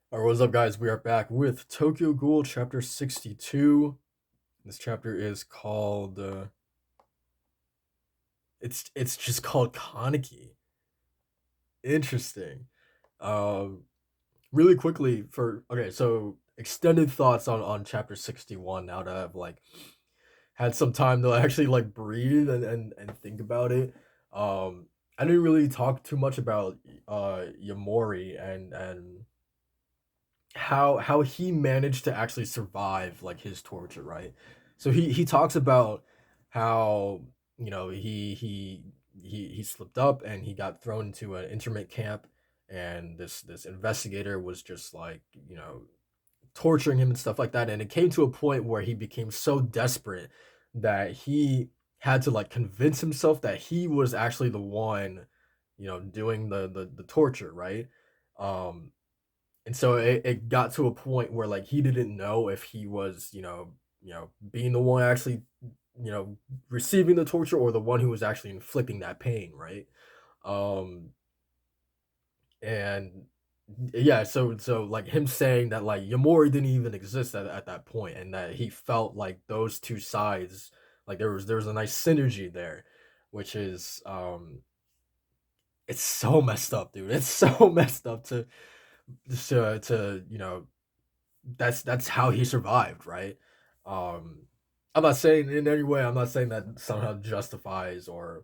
Alright, what's up, guys? We are back with Tokyo Ghoul chapter 62. This chapter is called, it's just called Kaneki. Interesting. Um, really quickly okay, so extended thoughts on chapter 61 now that I've, like, had some time to actually, like, breathe and think about it. I didn't really talk too much about, Yamori and how he managed to actually survive like his torture, right? So he talks about how he slipped up and he got thrown into an interment camp, and this investigator was just like torturing him and stuff like that, and it came to a point where he became so desperate that he had to like convince himself that he was actually the one doing the torture, right? um and so it got to a point where like he didn't know if he was being the one actually you know receiving the torture or the one who was actually inflicting that pain, right? um and yeah, so like him saying that like Yamori didn't even exist at that point, and that he felt like those two sides, like there was a nice synergy there, which is it's so messed up, dude. It's so messed up to that's how he survived, right? Um, I'm not saying in any way, I'm not saying that somehow justifies or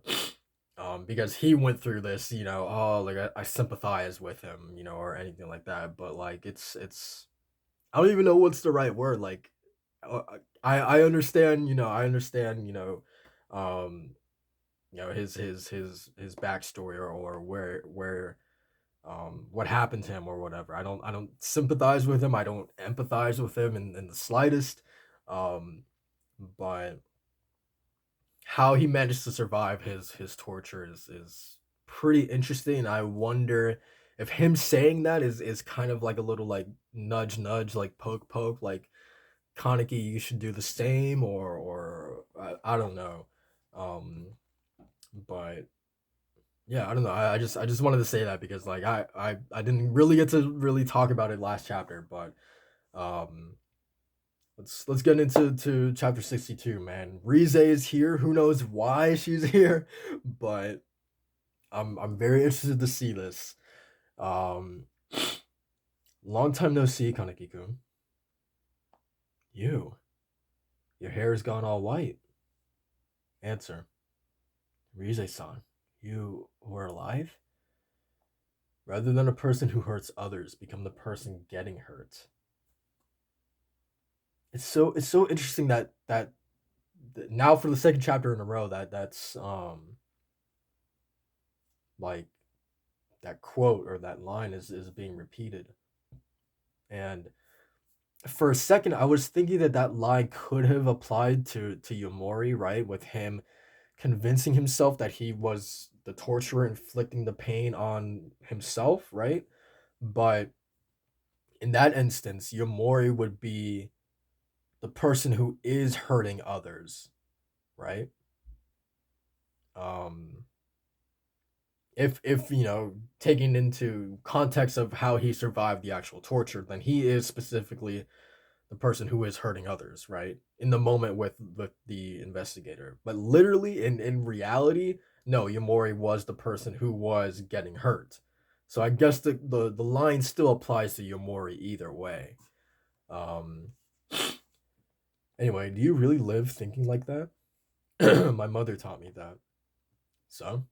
because he went through this, oh, like I sympathize with him, or anything like that. But like it's I don't even know what's the right word. Like uh, I understand, I understand, um, his backstory, or where what happened to him or whatever. I don't sympathize with him. I don't empathize with him in the slightest. Um, but how he managed to survive his torture is pretty interesting. I wonder if him saying that is kind of like a little like nudge nudge, like poke poke, like Kaneki, you should do the same, or I don't know. Um, but yeah, I don't know. I just wanted to say that because like I didn't really get to really talk about it last chapter, but um let's get into chapter 62, man. Rize is here. Who knows why she's here, but I'm very interested to see this. Um long time no see, Kaneki-kun. You. Your hair has gone all white. Answer. Rize-san. You were alive? Rather than a person who hurts others, become the person getting hurt. It's so interesting that now for the second chapter in a row that's like that quote or that line is being repeated. And for a second I was thinking that line could have applied to Yomori, right? With him convincing himself that he was the torturer inflicting the pain on himself, right? But in that instance, Yomori would be the person who is hurting others, right? Um if taking into context of how he survived the actual torture, then he is specifically the person who is hurting others, right? In the moment with the investigator. But literally in reality, no, Yamori was the person who was getting hurt. So I guess the line still applies to Yamori either way. Um anyway, do you really live thinking like that? My mother taught me that. So,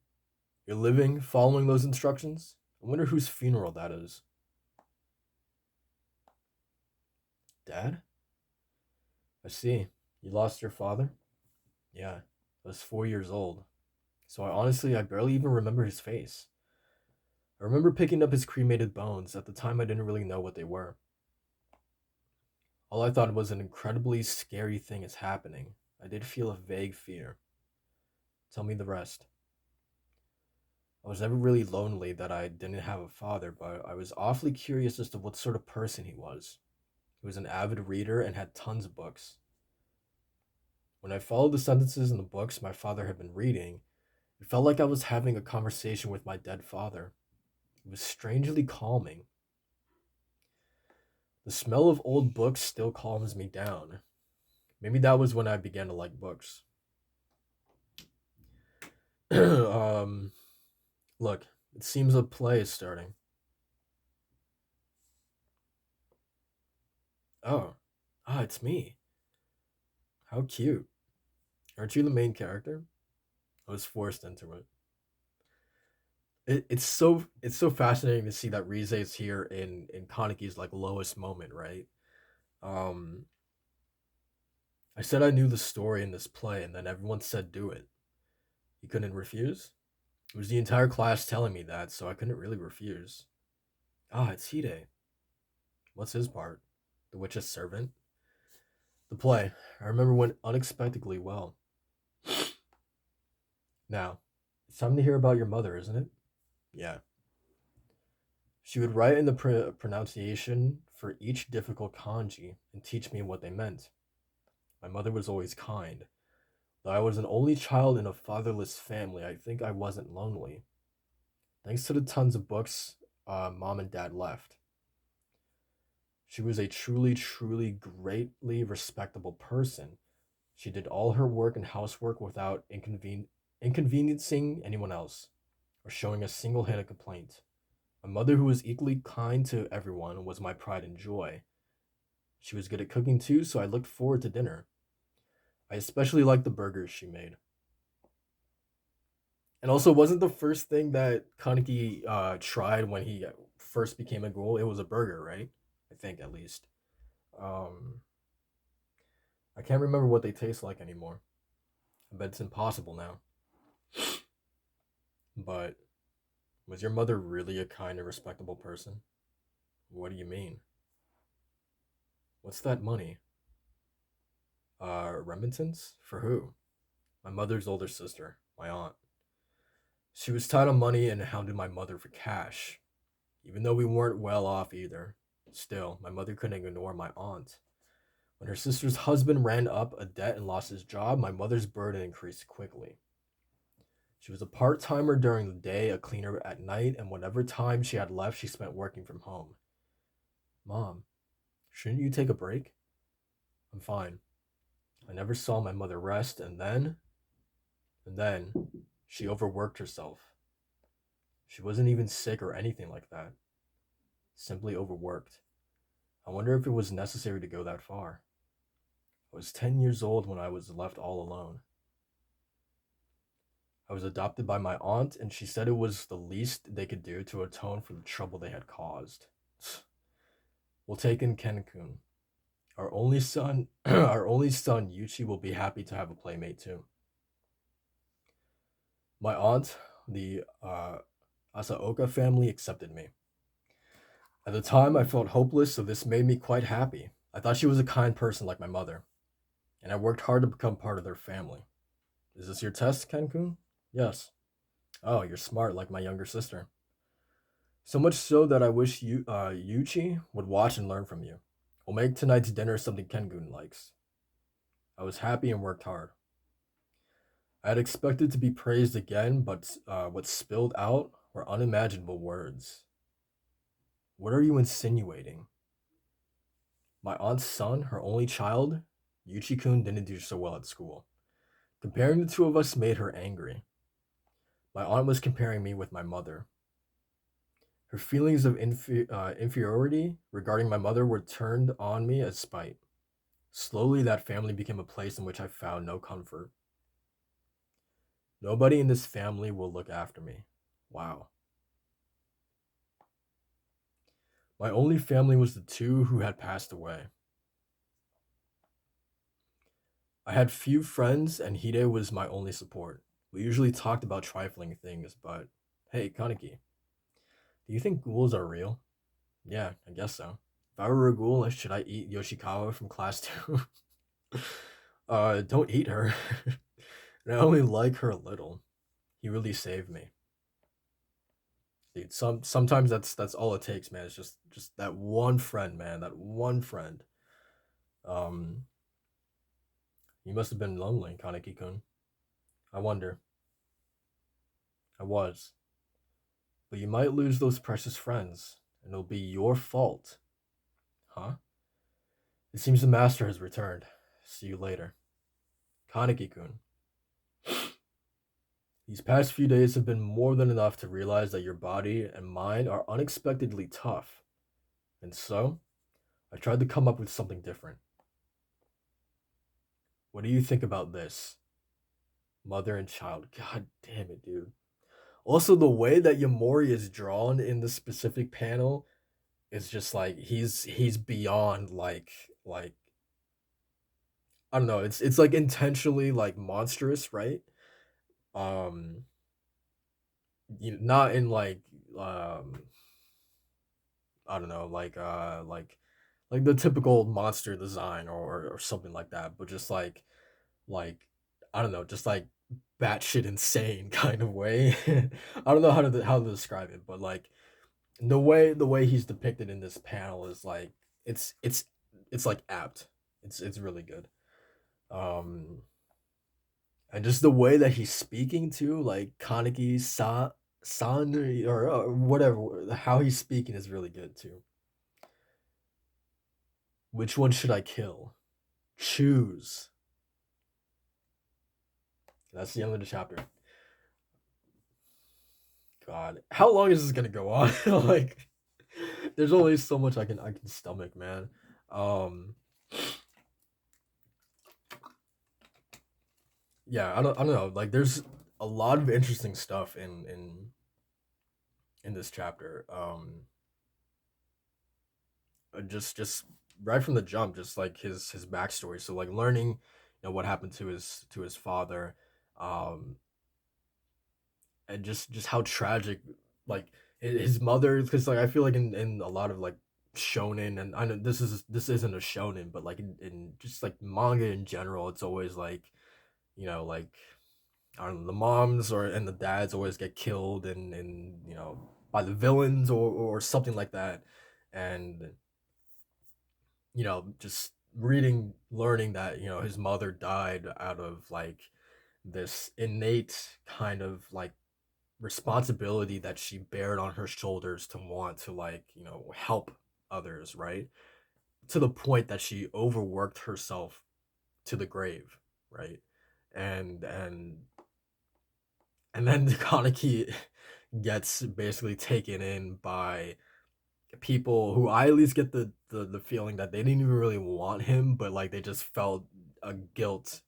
you're living following those instructions? I wonder whose funeral that is. Dad? I see. You lost your father? Yeah. I was 4 years old. So I barely even remember his face. I remember picking up his cremated bones. At the time, I didn't really know what they were. All I thought was an incredibly scary thing is happening. I did feel a vague fear. Tell me the rest. I was never really lonely that I didn't have a father, but I was awfully curious as to what sort of person he was. He was an avid reader and had tons of books. When I followed the sentences in the books my father had been reading, it felt like I was having a conversation with my dead father. It was strangely calming. The smell of old books still calms me down. Maybe that was when I began to like books. um, Look, it seems a play is starting. Oh, it's me. How cute. Aren't you the main character? I was forced into it. It's so fascinating to see that Rize is here in Kaneki's like lowest moment, right? Um, I said I knew the story in this play, and then everyone said do it. You couldn't refuse. It was the entire class telling me that, so I couldn't really refuse. It's Hide. What's his part? The witch's servant? The play. I remember went unexpectedly well. Now, it's time to hear about your mother, isn't it? Yeah. She would write in the pronunciation for each difficult kanji and teach me what they meant. My mother was always kind. Though I was an only child in a fatherless family, I think I wasn't lonely. Thanks to the tons of books mom and dad left. She was a truly, truly greatly respectable person. She did all her work and housework without inconveniencing anyone else or showing a single handed complaint. A mother who was equally kind to everyone was my pride and joy. She was good at cooking too, so I looked forward to dinner. I especially liked the burgers she made. And also, wasn't the first thing that Kaneki tried when he first became a ghoul? It was a burger, right? I think at least. Um, I can't remember what they taste like anymore. I bet it's impossible now. But was your mother really a kind and respectable person? What do you mean? What's that money? Remittance? For who? My mother's older sister, my aunt. She was tight on money and hounded my mother for cash, even though we weren't well off either. Still, my mother couldn't ignore my aunt. When her sister's husband ran up a debt and lost his job, my mother's burden increased quickly. She was a part timer during the day, a cleaner at night, and whatever time she had left, she spent working from home. Mom, shouldn't you take a break? I'm fine. I never saw my mother rest, and then, she overworked herself. She wasn't even sick or anything like that, simply overworked. I wonder if it was necessary to go that far. I was 10 years old when I was left all alone. I was adopted by my aunt, and she said it was the least they could do to atone for the trouble they had caused. We'll take in Ken-kun. Our only son, our only son Yuchi will be happy to have a playmate too. My aunt, the Asaoka family, accepted me. At the time, I felt hopeless, so this made me quite happy. I thought she was a kind person like my mother, and I worked hard to become part of their family. Is this your test, Ken-kun? Yes. Oh, you're smart like my younger sister. So much so that I wish Yuchi would watch and learn from you. We'll make tonight's dinner something Kengun likes. I was happy and worked hard. I had expected to be praised again, but what spilled out were unimaginable words. What are you insinuating? My aunt's son, her only child, Yuchi-kun didn't do so well at school. Comparing the two of us made her angry. My aunt was comparing me with my mother. Her feelings of inferiority regarding my mother were turned on me as spite. Slowly, that family became a place in which I found no comfort. Nobody in this family will look after me. Wow. My only family was the two who had passed away. I had few friends, and Hide was my only support. We usually talked about trifling things, but hey, Kaneki, do you think ghouls are real? Yeah, I guess so. If I were a ghoul, should I eat Yoshikawa from class 2? Don't eat her. And I only like her a little. He really saved me. Dude, sometimes that's all it takes, man. It's just that one friend, man. That one friend. Um, you must have been lonely, Kaneki-kun. I wonder. I was. But you might lose those precious friends, and it'll be your fault. Huh? It seems the master has returned. See you later. Kaneki-kun. These past few days have been more than enough to realize that your body and mind are unexpectedly tough. And so, I tried to come up with something different. What do you think about this? Mother and child. God damn it, dude. Also, the way that Yamori is drawn in this specific panel is just like he's beyond like I don't know. It's like intentionally like monstrous, right? Um, not in um I don't know like the typical monster design or something like that, but just like I don't know, just like batshit insane kind of way. I don't know how to describe it, but like the way he's depicted in this panel is like it's it's it's like apt. It's really good. Um, and just the way that he's speaking to like Kaneki san or whatever, how he's speaking is really good too. Which one should I kill? Choose. That's the end of the chapter. God, how long is this gonna go on? Like, there's only so much I can stomach, man. Um, yeah, I don't know. Like, there's a lot of interesting stuff in this chapter. Just right from the jump, just like his backstory. So like learning, what happened to his father, um, and just how tragic, like his mother. Because like I feel like in a lot of like shonen, and I know this isn't a shonen, but like in just like manga in general, it's always like like I don't know, the moms or and the dads always get killed and by the villains or something like that, and just learning that his mother died out of like this innate kind of like responsibility that she bared on her shoulders to want to like help others, right, to the point that she overworked herself to the grave, right, and and then Kaneki gets basically taken in by people who I at least get the feeling that they didn't even really want him, but like they just felt a guilt,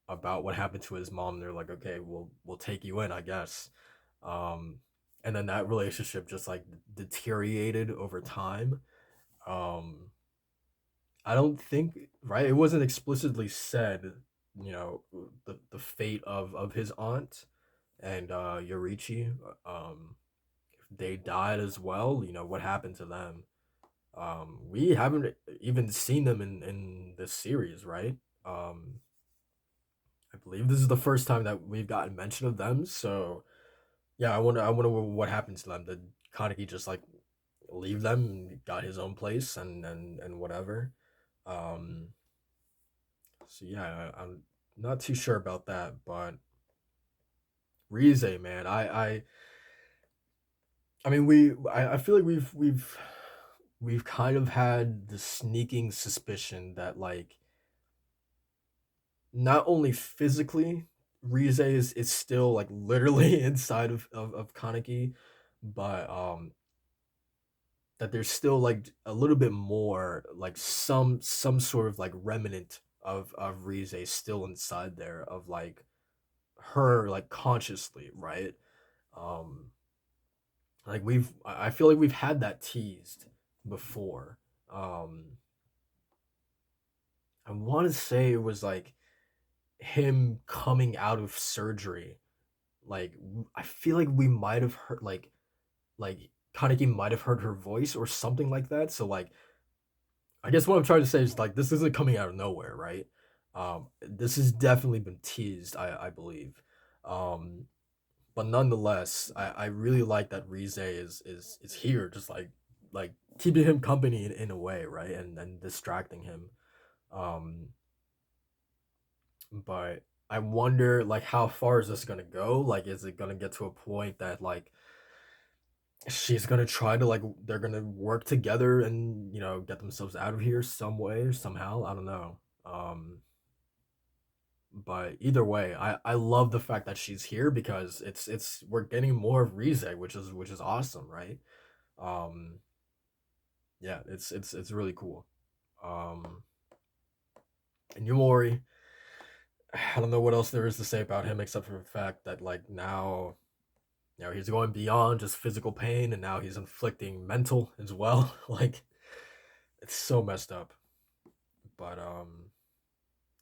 about what happened to his mom. They're like, okay, we'll take you in, I guess. Um, and then that relationship just like deteriorated over time. Um, I don't think right. It wasn't explicitly said, the fate of his aunt and Yorichi. If they died as well, what happened to them? We haven't even seen them in this series, right? Um, I believe this is the first time that we've gotten mention of them. So yeah, I wonder what happened to them. Did Kaneki just like leave them and got his own place and whatever? Um, so yeah, I'm not too sure about that, but Rize, man, I mean I feel like we've kind of had the sneaking suspicion that like not only physically Rize is still like literally inside of Kaneki, but that there's still like a little bit more like some sort of like remnant of Rize still inside there of like her like consciously, right? Um like I feel like we've had that teased before. Um I want to say it was like him coming out of surgery. Like I feel like we might have heard like Kaneki might have heard her voice or something like that. So like I guess what I'm trying to say is like this isn't coming out of nowhere, right? This has definitely been teased, I believe. Um, but nonetheless, I really like that Rize is here, just like keeping him company in a way, right? And distracting him. Um, but I wonder like how far is this gonna go? Like, is it gonna get to a point that like she's gonna try to like they're gonna work together and get themselves out of here some way or somehow. I don't know. But either way, I love the fact that she's here because it's we're getting more of Rize, which is awesome, right? Um, yeah, it's really cool. Um, and Yumori, I don't know what else there is to say about him except for the fact that like now, he's going beyond just physical pain and now he's inflicting mental as well. Like it's so messed up. But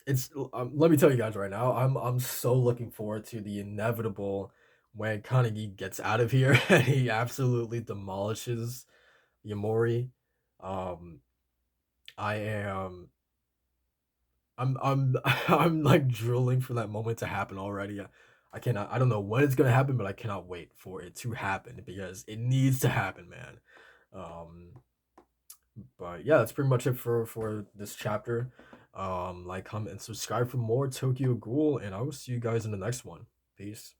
it's let me tell you guys right now, I'm so looking forward to the inevitable when Kaneki gets out of here and he absolutely demolishes Yamori. Um, I am I'm I'm like drooling for that moment to happen already. I cannot. I don't know when it's gonna happen, but I cannot wait for it to happen because it needs to happen, man. Um, but yeah, that's pretty much it for this chapter. Like, comment, and subscribe for more Tokyo Ghoul, and I will see you guys in the next one. Peace.